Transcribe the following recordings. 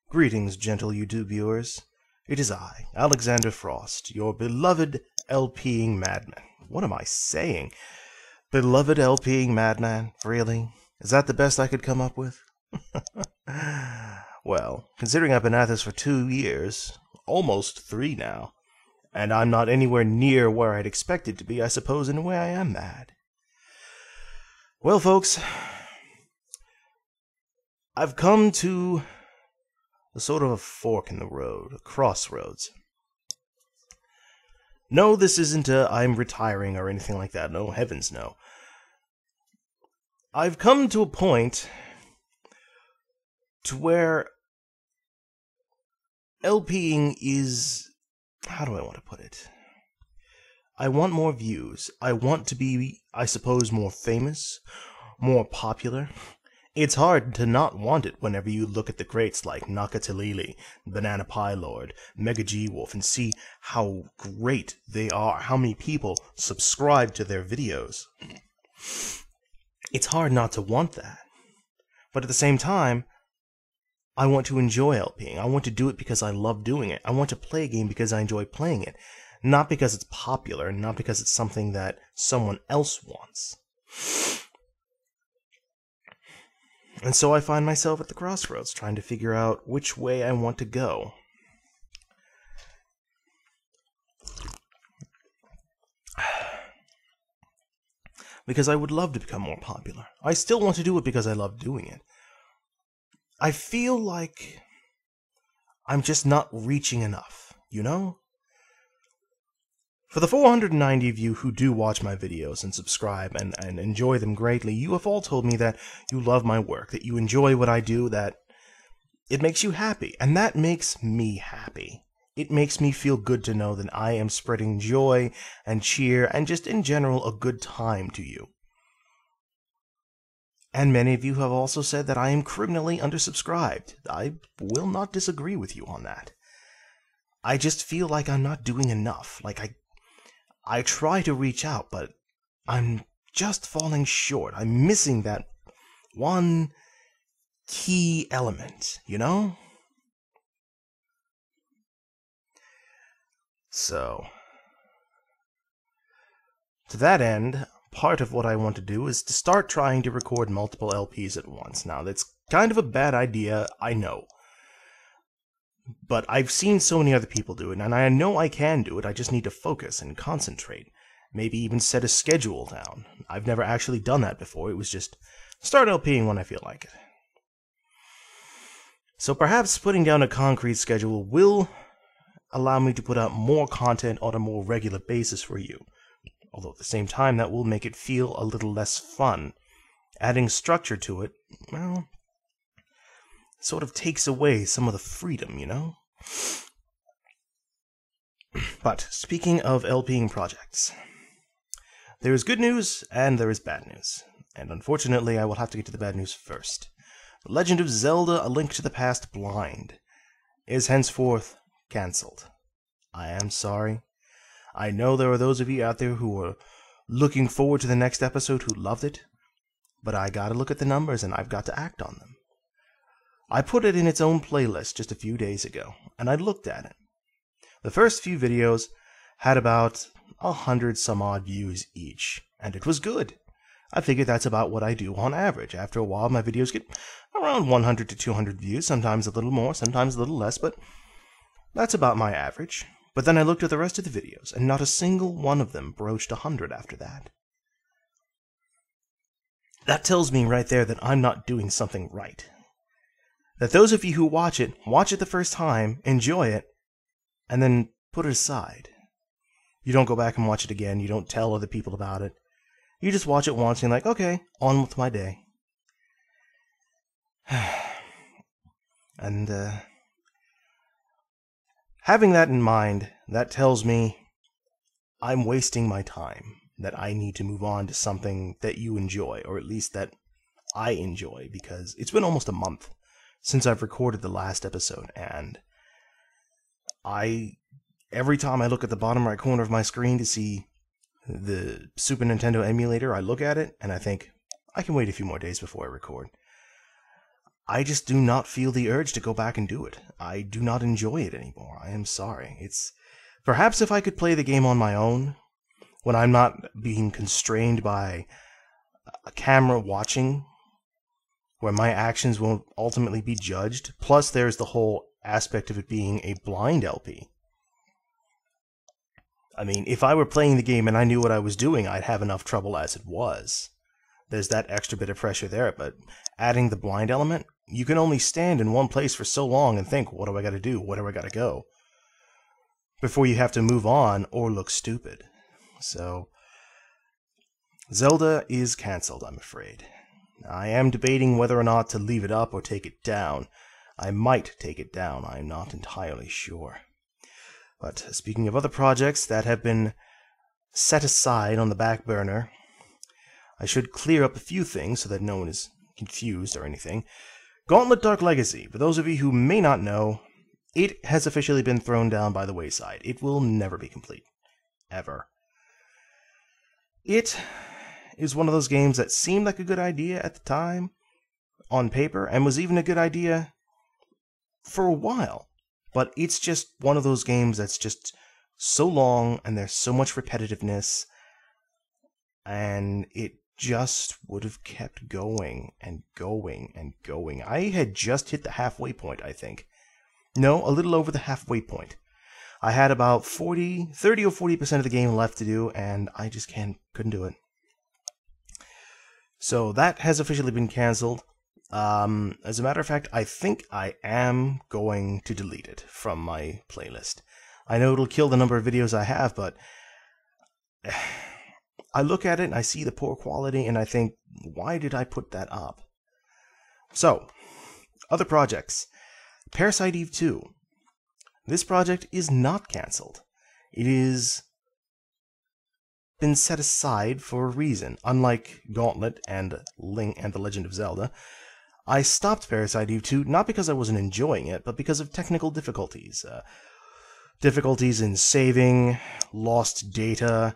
Greetings, gentle YouTube viewers. It is I, Alexander Frost, your beloved LPing madman. What am I saying? Beloved LPing madman? Really? Is that the best I could come up with? Well, considering I've been at this for 2 years, almost 3 now, and I'm not anywhere near where I'd expected to be, I suppose in a way I am mad. Well, folks, I've come to a sort of a fork in the road, a crossroads. No, this isn't I'm retiring or anything like that. No, heavens no. I've come to a point to where LPing is... how do I want to put it? I want more views. I want to be, I suppose, more famous, more popular. It's hard to not want it whenever you look at the greats like Nakatalili, Banana Pie Lord, Mega G Wolf, and see how great they are, how many people subscribe to their videos. It's hard not to want that. But at the same time, I want to enjoy LPing. I want to do it because I love doing it. I want to play a game because I enjoy playing it. Not because it's popular, not because it's something that someone else wants. And so I find myself at the crossroads, trying to figure out which way I want to go. Because I would love to become more popular. I still want to do it because I love doing it. I feel like I'm just not reaching enough, you know? For the 490 of you who do watch my videos and subscribe and enjoy them greatly, you have all told me that you love my work, that you enjoy what I do, that it makes you happy. And that makes me happy. It makes me feel good to know that I am spreading joy and cheer and just in general a good time to you. And many of you have also said that I am criminally undersubscribed. I will not disagree with you on that. I just feel like I'm not doing enough. Like I try to reach out, but I'm just falling short. I'm missing that one key element, you know? So, to that end, part of what I want to do is to start trying to record multiple LPs at once. Now, that's kind of a bad idea, I know. But I've seen so many other people do it, and I know I can do it. I just need to focus and concentrate. Maybe even set a schedule down. I've never actually done that before. It was just start LPing when I feel like it. So perhaps putting down a concrete schedule will allow me to put out more content on a more regular basis for you. Although at the same time, that will make it feel a little less fun. Adding structure to it, well, sort of takes away some of the freedom, you know? But speaking of LPing projects, there is good news and there is bad news. And unfortunately, I will have to get to the bad news first. The Legend of Zelda: A Link to the Past Blind is henceforth cancelled. I am sorry. I know there are those of you out there who are looking forward to the next episode who loved it, but I gotta look at the numbers and I've got to act on them. I put it in its own playlist just a few days ago, and I looked at it. The first few videos had about 100 some odd views each, and it was good. I figured that's about what I do on average. After a while, my videos get around 100 to 200 views, sometimes a little more, sometimes a little less, but that's about my average. But then I looked at the rest of the videos, and not a single one of them broached 100 after that. That tells me right there that I'm not doing something right. That those of you who watch it the first time, enjoy it, and then put it aside. You don't go back and watch it again, you don't tell other people about it. You just watch it once and you're like, okay, on with my day. And, having that in mind, that tells me I'm wasting my time, that I need to move on to something that you enjoy, or at least that I enjoy, because it's been almost a month since I've recorded the last episode, and every time I look at the bottom right corner of my screen to see the Super Nintendo emulator, I look at it, and I think, I can wait a few more days before I record. I just do not feel the urge to go back and do it. I do not enjoy it anymore. I am sorry. It's perhaps if I could play the game on my own, when I'm not being constrained by a camera watching, where my actions won't ultimately be judged. Plus, there's the whole aspect of it being a blind LP. I mean, if I were playing the game and I knew what I was doing, I'd have enough trouble as it was. There's that extra bit of pressure there, but adding the blind element, you can only stand in one place for so long and think, what do I gotta do? Where do I gotta go? Before you have to move on or look stupid. So, Zelda is cancelled, I'm afraid. I am debating whether or not to leave it up or take it down. I might take it down, I'm not entirely sure. But speaking of other projects that have been set aside on the back burner, I should clear up a few things so that no one is confused or anything. Gauntlet Dark Legacy, for those of you who may not know, it has officially been thrown down by the wayside. It will never be complete. Ever. It is one of those games that seemed like a good idea at the time, on paper, and was even a good idea for a while. But it's just one of those games that's just so long, and there's so much repetitiveness, and it just would have kept going and going and going. I had just hit the halfway point, I think. No, a little over the halfway point. I had about 30 or 40% of the game left to do, and I just couldn't do it. So that has officially been cancelled. As a matter of fact, I think I am going to delete it from my playlist. I know it'll kill the number of videos I have, but I look at it and I see the poor quality and I think, why did I put that up? So, other projects. Parasite Eve 2. This project is not cancelled. It is been set aside for a reason. Unlike Gauntlet and Link and The Legend of Zelda, I stopped Parasite Eve 2 not because I wasn't enjoying it, but because of technical difficulties. Difficulties in saving, lost data,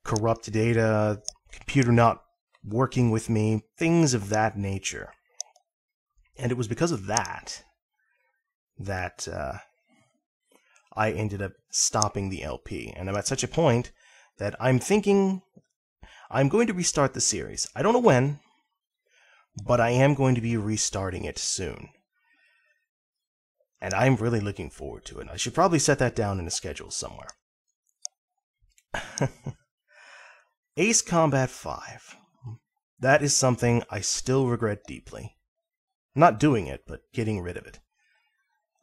corrupt data, computer not working with me, things of that nature. And it was because of that I ended up stopping the LP. And I'm at such a point that I'm thinking I'm going to restart the series. I don't know when, but I am going to be restarting it soon. And I'm really looking forward to it. I should probably set that down in a schedule somewhere. Ace Combat 5. That is something I still regret deeply. Not doing it, but getting rid of it.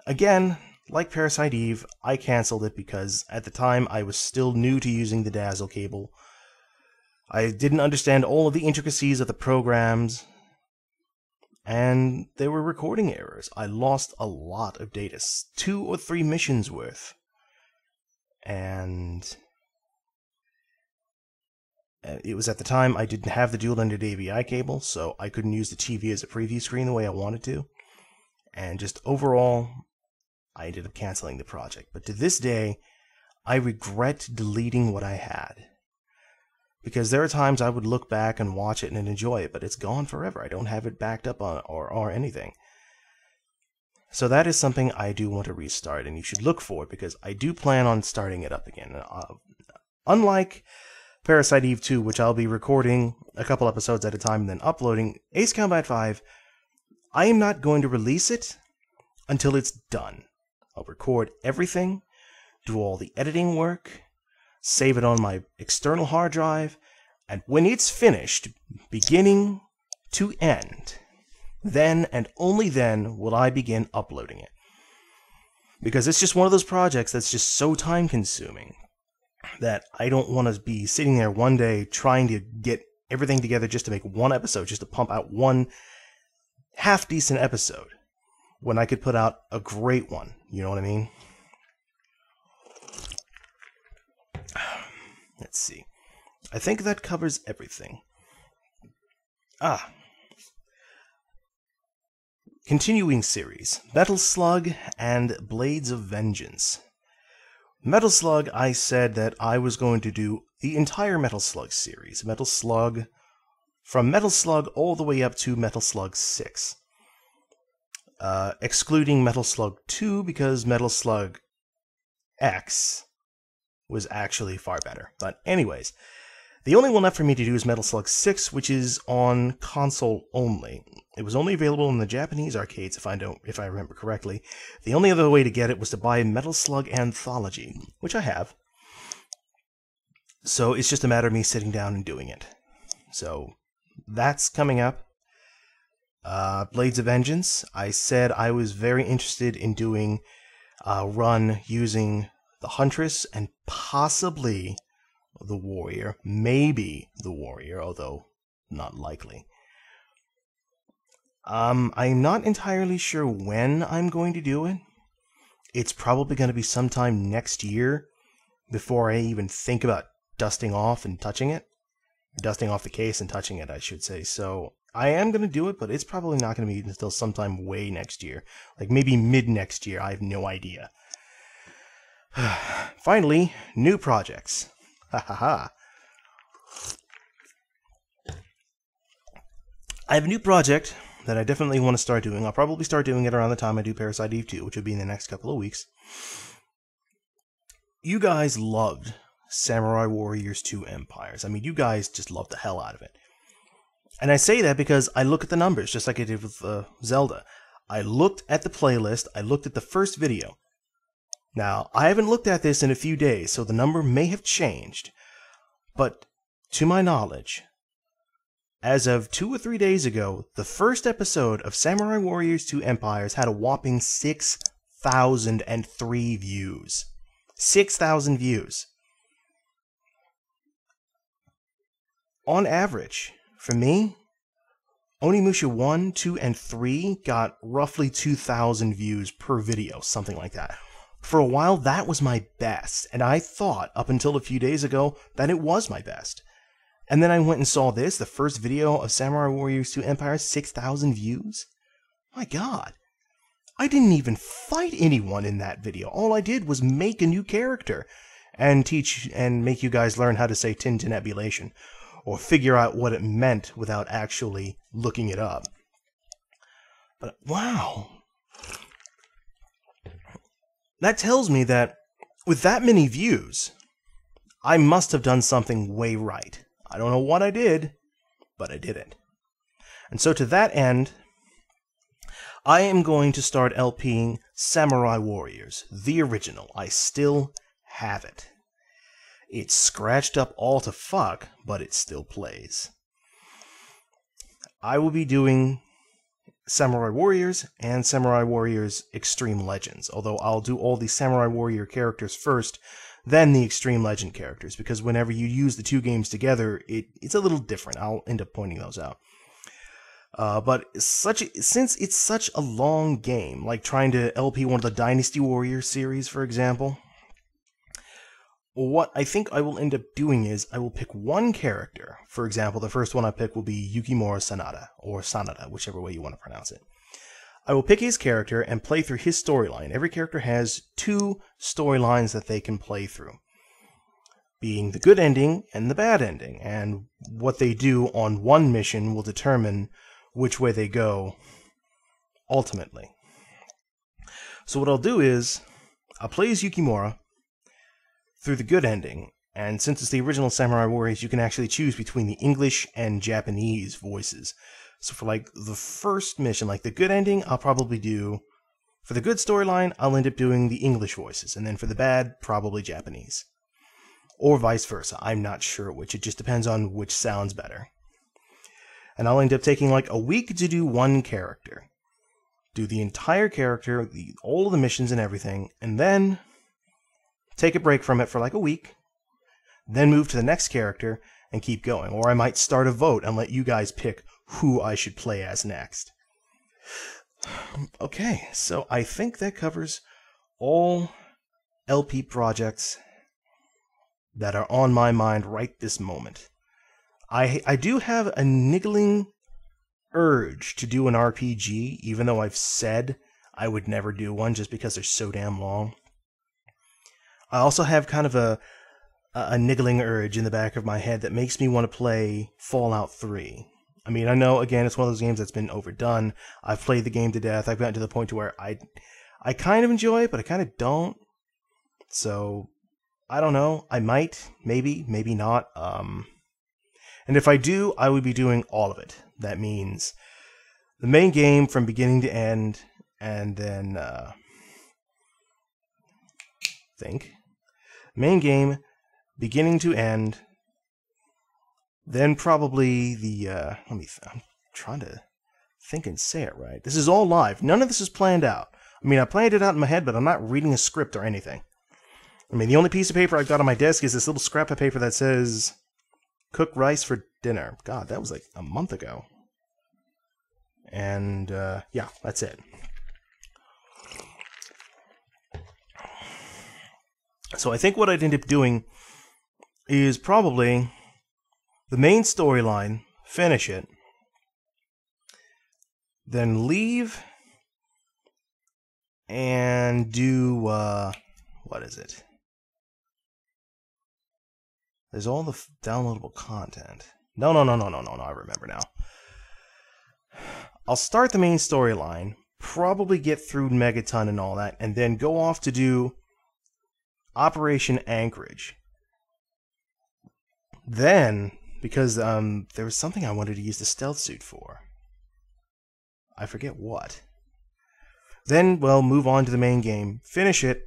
Again, like Parasite Eve, I cancelled it because at the time I was still new to using the Dazzle cable. I didn't understand all of the intricacies of the programs, and there were recording errors. I lost a lot of data, 2 or 3 missions worth. And it was at the time I didn't have the dual-ended AVI cable, so I couldn't use the TV as a preview screen the way I wanted to. And just overall, I ended up canceling the project. But to this day, I regret deleting what I had. Because there are times I would look back and watch it and enjoy it, but it's gone forever. I don't have it backed up on or anything. So that is something I do want to restart, and you should look for it, because I do plan on starting it up again. Unlike Parasite Eve 2, which I'll be recording a couple episodes at a time and then uploading, Ace Combat 5, I am not going to release it until it's done. I'll record everything, do all the editing work, save it on my external hard drive, and when it's finished, beginning to end, then and only then will I begin uploading it. Because it's just one of those projects that's just so time-consuming that I don't want to be sitting there one day trying to get everything together just to make one episode, just to pump out one half-decent episode, when I could put out a great one. You know what I mean? Let's see. I think that covers everything. Continuing series. Metal Slug and Blades of Vengeance. Metal Slug, I said that I was going to do the entire Metal Slug series. Metal Slug, from Metal Slug all the way up to Metal Slug 6. excluding Metal Slug 2 because Metal Slug X was actually far better. But anyways, the only one left for me to do is Metal Slug 6, which is on console only. It was only available in the Japanese arcades, if I remember correctly. The only other way to get it was to buy Metal Slug Anthology, which I have. So it's just a matter of me sitting down and doing it. So that's coming up. Blades of Vengeance. I said I was very interested in doing a run using the Huntress and possibly the Warrior. Maybe the Warrior, although not likely. I'm not entirely sure when I'm going to do it. It's probably going to be sometime next year before I even think about dusting off and touching it. Dusting off the case and touching it, I should say. So I am going to do it, but it's probably not going to be until sometime way next year. Like maybe mid next year. I have no idea. Finally, new projects. Ha ha ha. I have a new project that I definitely want to start doing. I'll probably start doing it around the time I do Parasite Eve 2, which will be in the next couple of weeks. You guys loved Samurai Warriors 2 Empires. I mean, you guys just loved the hell out of it. And I say that because I look at the numbers, just like I did with Zelda. I looked at the playlist, I looked at the first video. Now, I haven't looked at this in a few days, so the number may have changed. But, to my knowledge, as of 2 or 3 days ago, the first episode of Samurai Warriors 2 Empires had a whopping 6,003 views. 6,000 views. On average, for me, Onimusha 1, 2, and 3 got roughly 2,000 views per video, something like that. For a while, that was my best, and I thought, up until a few days ago, that it was my best. And then I went and saw this, the first video of Samurai Warriors 2 Empires, 6,000 views? My god. I didn't even fight anyone in that video. All I did was make a new character, and teach and make you guys learn how to say tintinabulation, or figure out what it meant without actually looking it up. But, wow. That tells me that, with that many views, I must have done something way right. I don't know what I did, but I did it. And so to that end, I am going to start LPing Samurai Warriors, the original. I still have it. It's scratched up all to fuck, but it still plays. I will be doing Samurai Warriors and Samurai Warriors Extreme Legends, although I'll do all the Samurai Warrior characters first, then the Extreme Legend characters, because whenever you use the two games together, it's a little different. I'll end up pointing those out. But since it's such a long game, like trying to LP one of the Dynasty Warriors series, for example, what I think I will end up doing is I will pick one character. For example, the first one I pick will be Yukimura Sanada, or Sanada, whichever way you want to pronounce it. I will pick his character and play through his storyline. Every character has 2 storylines that they can play through, being the good ending and the bad ending, and what they do on one mission will determine which way they go ultimately. So what I'll do is, I'll play as Yukimura through the good ending, and since it's the original Samurai Warriors, you can actually choose between the English and Japanese voices. So for like the first mission, like the good ending, I'll probably do, for the good storyline, I'll end up doing the English voices, and then for the bad, probably Japanese. Or vice versa, I'm not sure which, it just depends on which sounds better. And I'll end up taking like a week to do one character. Do the entire character, all of the missions and everything, and then take a break from it for like a week, then move to the next character and keep going. Or I might start a vote and let you guys pick who I should play as next. Okay, so I think that covers all LP projects that are on my mind right this moment. I do have a niggling urge to do an RPG, even though I've said I would never do one just because they're so damn long. I also have kind of a niggling urge in the back of my head that makes me want to play Fallout 3. I mean, I know, again, it's one of those games that's been overdone. I've played the game to death. I've gotten to the point to where I kind of enjoy it, but I kind of don't. So, I don't know. I might, maybe not. And if I do, I would be doing all of it. That means the main game from beginning to end, and then, main game, beginning to end, then probably the, I'm trying to think and say it right. This is all live. None of this is planned out. I mean, I planned it out in my head, but I'm not reading a script or anything. I mean, the only piece of paper I've got on my desk is this little scrap of paper that says, cook rice for dinner. God, that was like a month ago. And, yeah, that's it. So I think what I'd end up doing is probably the main storyline, finish it, then leave and do, what is it? There's all the downloadable content. No, I remember now. I'll start the main storyline, probably get through Megaton and all that, and then go off to do Operation Anchorage. Then, because there was something I wanted to use the stealth suit for. I forget what. Then, well, move on to the main game, finish it.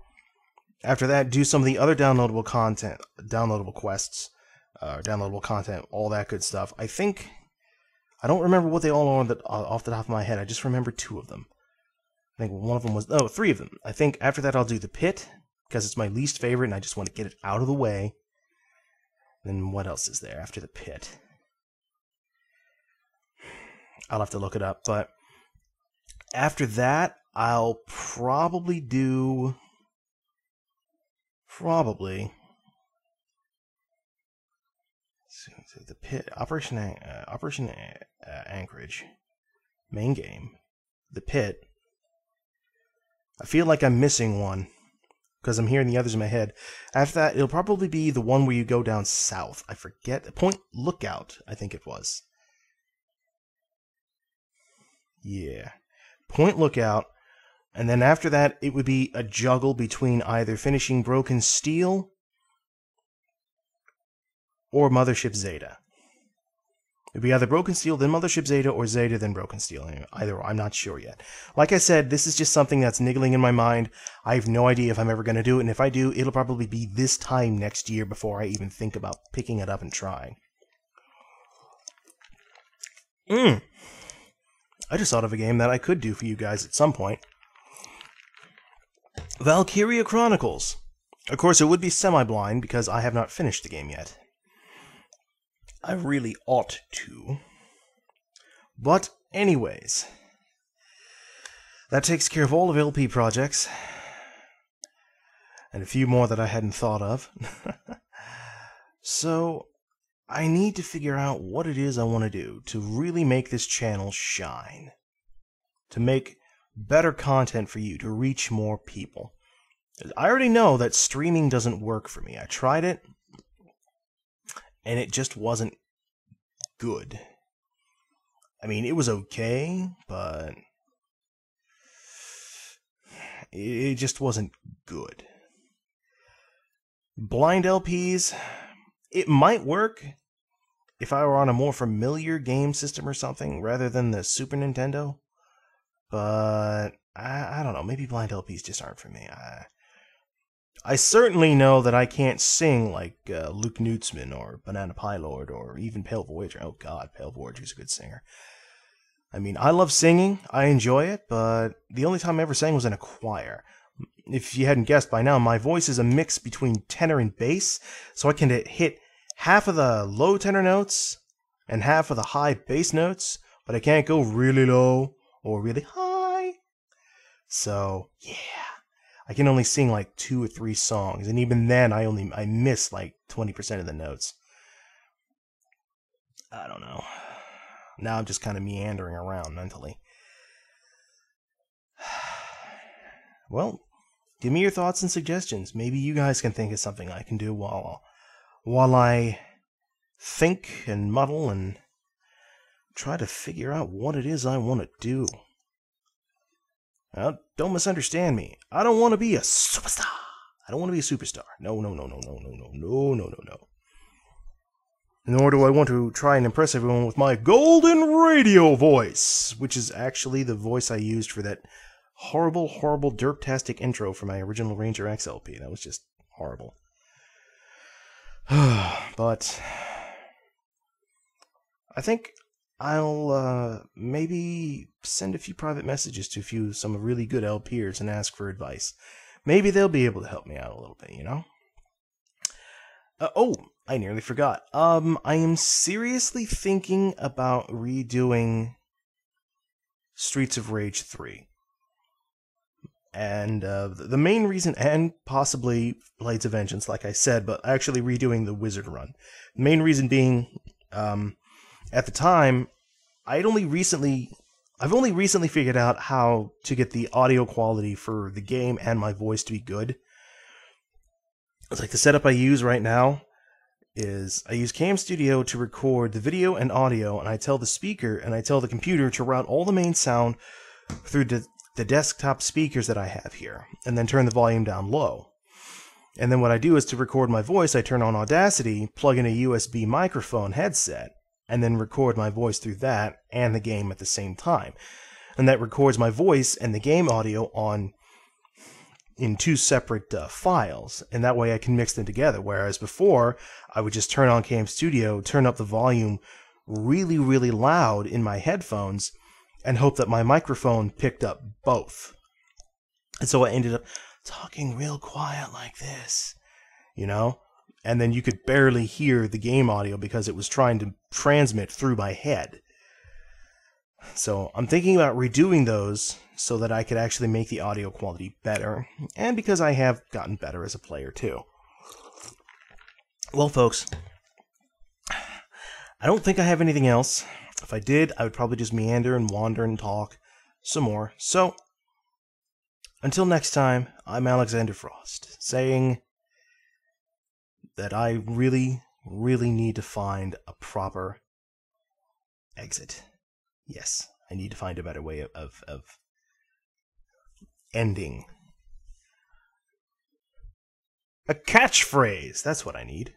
After that, do some of the other downloadable content, downloadable quests, downloadable content, all that good stuff. I don't remember what they all are off the top of my head. I just remember 2 of them. I think one of them was, 3 of them. I think after that I'll do the pit, because it's my least favorite and I just want to get it out of the way. Then what else is there after the pit? I'll have to look it up, but after that, I'll probably do... So the pit, Operation Anchorage, main game, the pit. I feel like I'm missing one because I'm hearing the others in my head. After that, it'll probably be the one where you go down south. I forget. Point Lookout, I think it was. Yeah, Point Lookout. And then after that, it would be a juggle between either finishing Broken Steel or Mothership Zeta. It would be either Broken Steel, then Mothership Zeta, or Zeta, then Broken Steel. Either or, I'm not sure yet. Like I said, this is just something that's niggling in my mind. I have no idea if I'm ever going to do it, and if I do, it'll probably be this time next year before I even think about picking it up and trying. I just thought of a game that I could do for you guys at some point. Valkyria Chronicles. Of course, it would be semi-blind because I have not finished the game yet. I really ought to. But anyways, that takes care of all of LP projects. And a few more that I hadn't thought of. So, I need to figure out what it is I want to do to really make this channel shine. To make better content for you, to reach more people. I already know that streaming doesn't work for me. I tried it, and it just wasn't good. I mean, it was okay, but it just wasn't good. Blind LPs, it might work if I were on a more familiar game system or something, rather than the Super Nintendo. But I don't know, maybe blind LPs just aren't for me. I certainly know that I can't sing like Luke Nutzman or Banana Pie Lord or even Pale Voyager. Oh god, Pale Voyager's a good singer. I mean, I love singing, I enjoy it, but the only time I ever sang was in a choir. If you hadn't guessed by now, my voice is a mix between tenor and bass, so I can hit half of the low tenor notes and half of the high bass notes, but I can't go really low or really high. So, yeah. I can only sing like 2 or 3 songs, and even then I miss like 20% of the notes. I don't know. Now I'm just kind of meandering around mentally. Well, give me your thoughts and suggestions. Maybe you guys can think of something I can do while I think and muddle and try to figure out what it is I want to do. Now, don't misunderstand me. I don't want to be a superstar. I don't want to be a superstar. No. Nor do I want to try and impress everyone with my golden radio voice, which is actually the voice I used for that horrible derptastic intro for my original Ranger X LP. That was just horrible. But I think I'll maybe send a few private messages to some really good LPers and ask for advice. Maybe they'll be able to help me out a little bit, you know? Oh, I nearly forgot. I am seriously thinking about redoing Streets of Rage 3. And the main reason, and possibly Blades of Vengeance, like I said, but actually redoing the Wizard Run. The main reason being, at the time, I've only recently figured out how to get the audio quality for the game and my voice to be good. It's like the setup I use right now is I use Cam Studio to record the video and audio, and I tell the speaker and I tell the computer to route all the main sound through the desktop speakers that I have here, and then turn the volume down low. And then what I do is to record my voice, I turn on Audacity, plug in a USB microphone headset, and then record my voice through that and the game at the same time. And that records my voice and the game audio in two separate files, and that way I can mix them together. Whereas before, I would just turn on Cam Studio, turn up the volume really loud in my headphones, and hope that my microphone picked up both. And so I ended up talking real quiet like this, you know? And then you could barely hear the game audio because it was trying to transmit through my head. So I'm thinking about redoing those so that I could actually make the audio quality better, and because I have gotten better as a player too. Well, folks, I don't think I have anything else. If I did, I would probably just meander and wander and talk some more. So, until next time, I'm Alexander Frost, saying that I really need to find a proper exit. Yes, I need to find a better way of ending. A catchphrase! That's what I need.